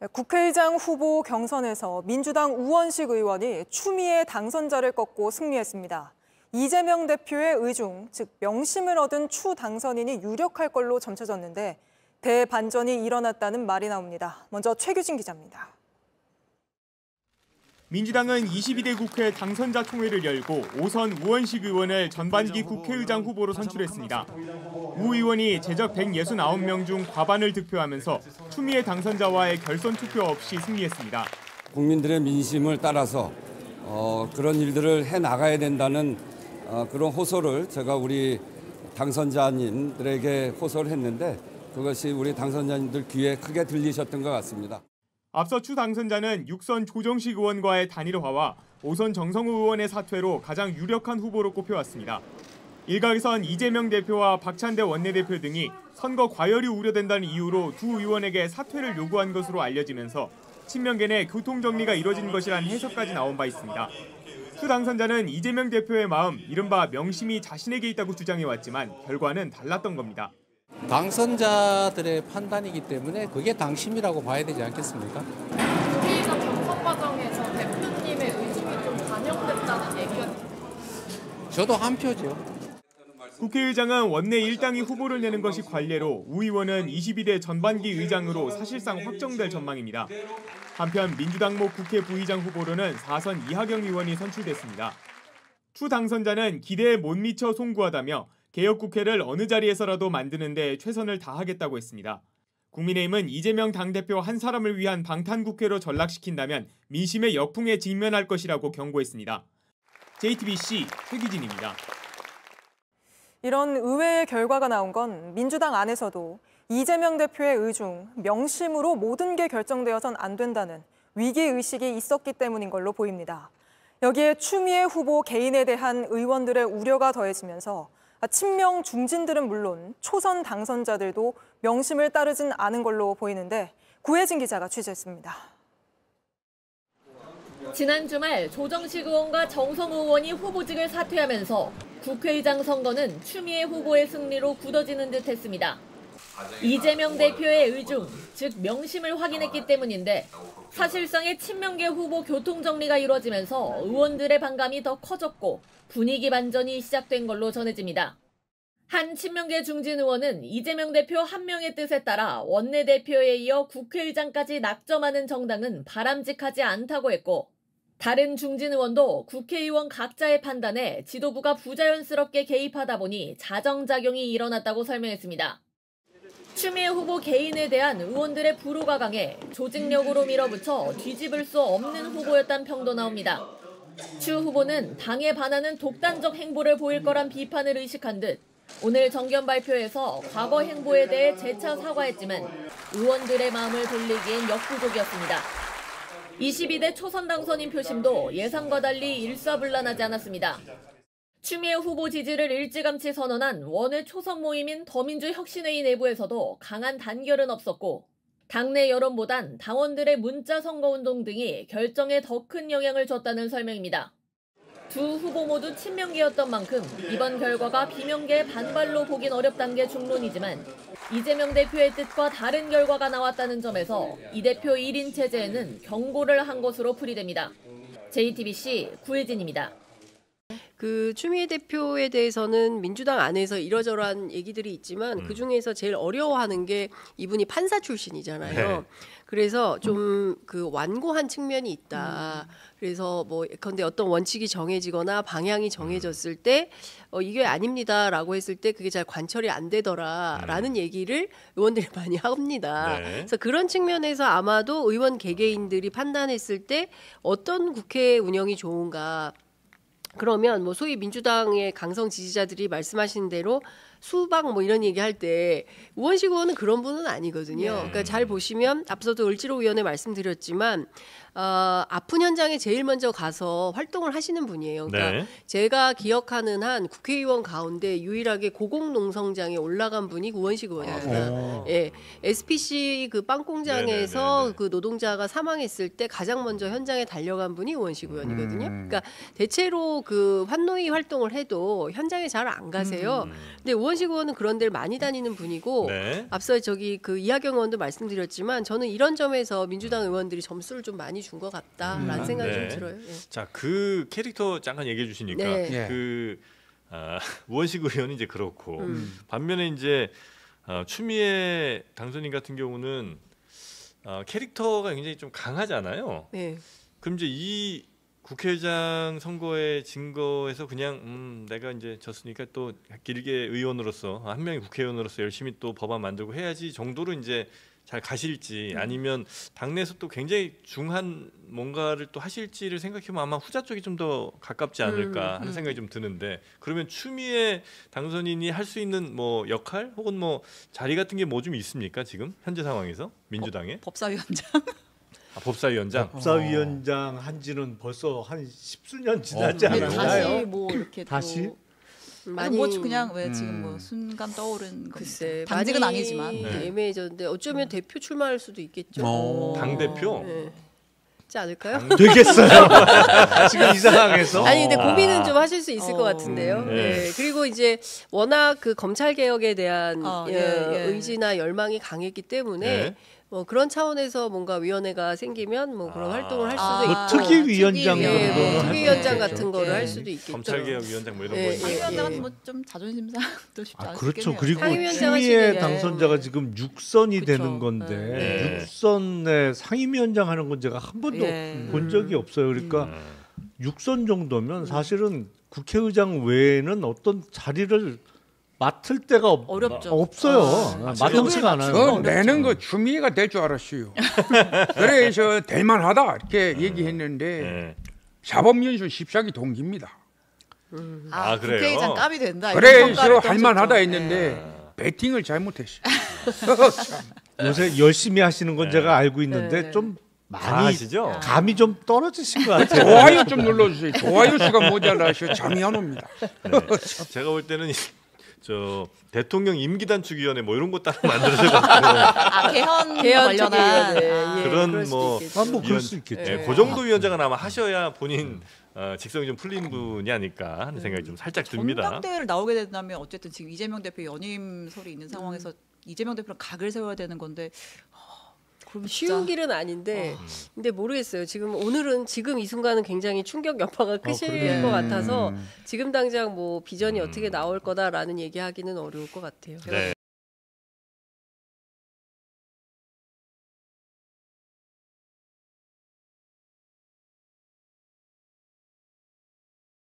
국회의장 후보 경선에서 민주당 우원식 의원이 추미애 당선자를 꺾고 승리했습니다. 이재명 대표의 의중, 즉 명심을 얻은 추 당선인이 유력할 걸로 점쳐졌는데 대반전이 일어났다는 말이 나옵니다. 먼저 최규진 기자입니다. 민주당은 22대 국회 당선자 총회를 열고 5선 우원식 의원을 전반기 국회의장 후보로 선출했습니다. 우 의원이 제적 169명 중 과반을 득표하면서 추미애 당선자와의 결선 투표 없이 승리했습니다. 국민들의 민심을 따라서 그런 일들을 해나가야 된다는 그런 호소를 제가 우리 당선자님들에게 호소를 했는데 그것이 우리 당선자님들 귀에 크게 들리셨던 것 같습니다. 앞서 추 당선자는 6선 조정식 의원과의 단일화와 5선 정성우 의원의 사퇴로 가장 유력한 후보로 꼽혀왔습니다. 일각에선 이재명 대표와 박찬대 원내대표 등이 선거 과열이 우려된다는 이유로 두 의원에게 사퇴를 요구한 것으로 알려지면서 친명계 내 교통정리가 이뤄진 것이라는 해석까지 나온 바 있습니다. 추 당선자는 이재명 대표의 마음, 이른바 명심이 자신에게 있다고 주장해왔지만 결과는 달랐던 겁니다. 당선자들의 판단이기 때문에 그게 당심이라고 봐야 되지 않겠습니까? 국회의장 경선 과정에서 대표님의 의중이 좀 반영됐다는 얘기가 저도 한 표죠. 국회의장은 원내 일당이 후보를 내는 것이 관례로 우 의원은 22대 전반기 의장으로 사실상 확정될 전망입니다. 한편 민주당목 국회 부의장 후보로는 4선 이하경 의원이 선출됐습니다. 추 당선자는 기대에 못 미쳐 송구하다며 개혁국회를 어느 자리에서라도 만드는 데 최선을 다하겠다고 했습니다. 국민의힘은 이재명 당대표 한 사람을 위한 방탄국회로 전락시킨다면 민심의 역풍에 직면할 것이라고 경고했습니다. JTBC 최기진입니다. 이런 의외의 결과가 나온 건 민주당 안에서도 이재명 대표의 의중, 명심으로 모든 게 결정되어선 안 된다는 위기의식이 있었기 때문인 걸로 보입니다. 여기에 추미애 후보 개인에 대한 의원들의 우려가 더해지면서 친명 중진들은 물론 초선 당선자들도 명심을 따르진 않은 걸로 보이는데 구혜진 기자가 취재했습니다. 지난 주말 조정식 의원과 정성우 의원이 후보직을 사퇴하면서 국회의장 선거는 추미애 후보의 승리로 굳어지는 듯했습니다. 이재명 대표의 의중, 즉 명심을 확인했기 때문인데 사실상의 친명계 후보 교통정리가 이루어지면서 의원들의 반감이 더 커졌고 분위기 반전이 시작된 걸로 전해집니다. 한 친명계 중진 의원은 이재명 대표 한 명의 뜻에 따라 원내대표에 이어 국회의장까지 낙점하는 정당은 바람직하지 않다고 했고 다른 중진 의원도 국회의원 각자의 판단에 지도부가 부자연스럽게 개입하다 보니 자정작용이 일어났다고 설명했습니다. 추미애 후보 개인에 대한 의원들의 불호가 강해 조직력으로 밀어붙여 뒤집을 수 없는 후보였다는 평도 나옵니다. 추 후보는 당에 반하는 독단적 행보를 보일 거란 비판을 의식한 듯 오늘 정견 발표에서 과거 행보에 대해 재차 사과했지만 의원들의 마음을 돌리기엔 역부족이었습니다. 22대 초선 당선인 표심도 예상과 달리 일사불란하지 않았습니다. 추미애 후보 지지를 일찌감치 선언한 원외 초선 모임인 더민주혁신회의 내부에서도 강한 단결은 없었고 당내 여론보단 당원들의 문자 선거운동 등이 결정에 더 큰 영향을 줬다는 설명입니다. 두 후보 모두 친명계였던 만큼 이번 결과가 비명계의 반발로 보긴 어렵다는 게 중론이지만 이재명 대표의 뜻과 다른 결과가 나왔다는 점에서 이 대표 1인 체제에는 경고를 한 것으로 풀이됩니다. JTBC 구혜진입니다. 추미애 대표에 대해서는 민주당 안에서 이러저러한 얘기들이 있지만 그중에서 제일 어려워하는 게 이분이 판사 출신이잖아요. 네. 그래서 좀 완고한 측면이 있다. 그래서 근데 어떤 원칙이 정해지거나 방향이 정해졌을 때 이게 아닙니다라고 했을 때 그게 잘 관철이 안 되더라라는 얘기를 의원들이 많이 합니다. 네. 그래서 그런 측면에서 아마도 의원 개개인들이 판단했을 때 어떤 국회 운영이 좋은가. 그러면 소위 민주당의 강성 지지자들이 말씀하신 대로 수박 이런 얘기할 때 우원식 의원은 그런 분은 아니거든요. 그러니까 잘 보시면 앞서도 을지로 위원회 말씀드렸지만 아픈 현장에 제일 먼저 가서 활동을 하시는 분이에요. 그러니까 네. 제가 기억하는 한 국회의원 가운데 유일하게 고공농성장에 올라간 분이 우원식 의원입니다. 예, SPC 빵 공장에서 노동자가 사망했을 때 가장 먼저 현장에 달려간 분이 우원식 의원이거든요. 그러니까 대체로 환노위 활동을 해도 현장에 잘 안 가세요. 근데 우원식 의원은 그런 데를 많이 다니는 분이고 네. 앞서 저기 그 이하경 의원도 말씀드렸지만 저는 이런 점에서 민주당 의원들이 점수를 좀 많이 준 것 같다라는 생각이 네. 좀 들어요. 예. 자, 그 캐릭터 잠깐 얘기해 주시니까 네. 예. 그 우원식 의원이 이제 그렇고 반면에 이제 추미애 당선인 같은 경우는 캐릭터가 굉장히 좀 강하잖아요. 네. 그럼 이제 이 국회의장 선거의 증거에서 그냥 내가 이제 졌으니까 또 길게 의원으로서 한 명의 국회의원으로서 열심히 또 법안 만들고 해야지 정도로 이제 잘 가실지 아니면 당내에서 또 굉장히 중한 뭔가를 또 하실지를 생각해보면 아마 후자 쪽이 좀 더 가깝지 않을까 하는 생각이 좀 드는데 그러면 추미애 당선인이 할 수 있는 뭐 역할 혹은 뭐 자리 같은 게 뭐 좀 있습니까 지금 현재 상황에서 민주당에 법사위원장. 법사위원장 법사위원장 한지는 벌써 한 10수년 지나지 근데 않았나요? 다시 뭐 이렇게 다시? 또 많이 뭐 그냥 왜 지금 뭐 순간 떠오른 글쎄 당직은 많이 아니지만 애매해졌는데 어쩌면 대표 출마할 수도 있겠죠. 당 대표 네. 있지 않을까요? 되겠어요. 지금 이 상황에서. 아니 근데 고민은 좀 하실 수 있을 것 같은데요. 네. 네. 그리고 이제 워낙 그 검찰 개혁에 대한 예. 의지나 열망이 강했기 때문에 네. 뭐 그런 차원에서 뭔가 위원회가 생기면 뭐 그런 활동을 할 수도 아, 있고 뭐 특위위원장 예, 정도는 뭐 할 특위위원장 수 같은 있겠죠. 거를 예. 할 수도 있겠죠. 검찰개혁위원장 뭐 이런 예, 거 예. 있죠. 상임위원장은 뭐 좀 자존심 상도 쉽지 않겠네요. 그렇죠. 그리고 상임위원장 추미애 하시기에. 당선자가 지금 6선이 그쵸. 되는 건데 네. 6선에 상임위원장 하는 건 제가 한 번도 예. 본 적이 없어요. 그러니까 6선 정도면 사실은 국회의장 외에는 어떤 자리를 맡을 데가 어렵죠. 없어요. 마땅치가 않아요. 저 내는 거 추미애가 될 줄 알았어요. 그래서 될만하다 이렇게 얘기했는데 네. 사법연수 14기 동기입니다. 아, 그래요? 국회의장 깜이 된다. 이런 그래서 평가를 할만하다 던졌죠. 했는데 배팅을 잘못했어. 요새 열심히 하시는 건 제가 알고 있는데 네. 좀 많이 잘하시죠? 감이 좀 떨어지신 것 같아요. 좋아요 좀 눌러주세요. 좋아요 수가 모자라서 잠이 안 옵니다. 제가 볼 때는 저 대통령 임기 단축위원회 뭐 이런 거 따로 만들어서 개헌 개헌 관련한 특위위원회. 예, 그런 그럴 수도 뭐 있겠죠. 뭐 그럴 수 있겠죠. 그 정도 위원장은 아마 하셔야 본인 직성이 좀 풀린 분이 아닐까 하는 생각이 좀 살짝 듭니다. 전당대회를 나오게 된다면 어쨌든 지금 이재명 대표 연임설이 있는 상황에서 이재명 대표랑 각을 세워야 되는 건데 그럼 쉬운 길은 아닌데 근데 모르겠어요. 지금 오늘은 지금 이 순간은 굉장히 충격 여파가 크실 그래요? 것 같아서 지금 당장 뭐 비전이 어떻게 나올 거다라는 얘기하기는 어려울 것 같아요. 네.